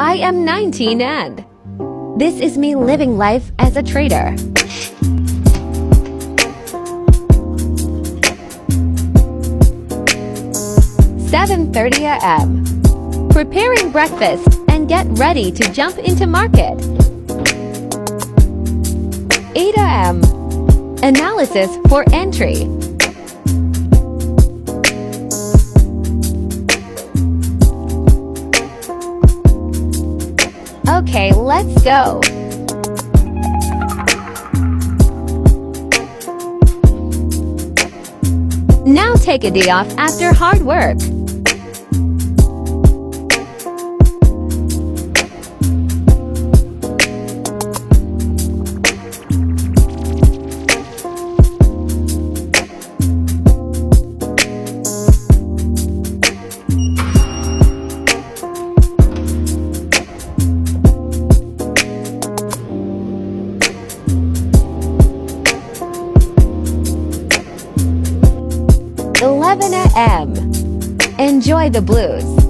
I am 19 and this is me living life as a trader. "7:30 a.m. Preparing breakfast and get ready to jump into market. 8 a.m. Analysis for entry. 'Okay, let's go. Now take a day off after hard work. "11 a.m. Enjoy the blues.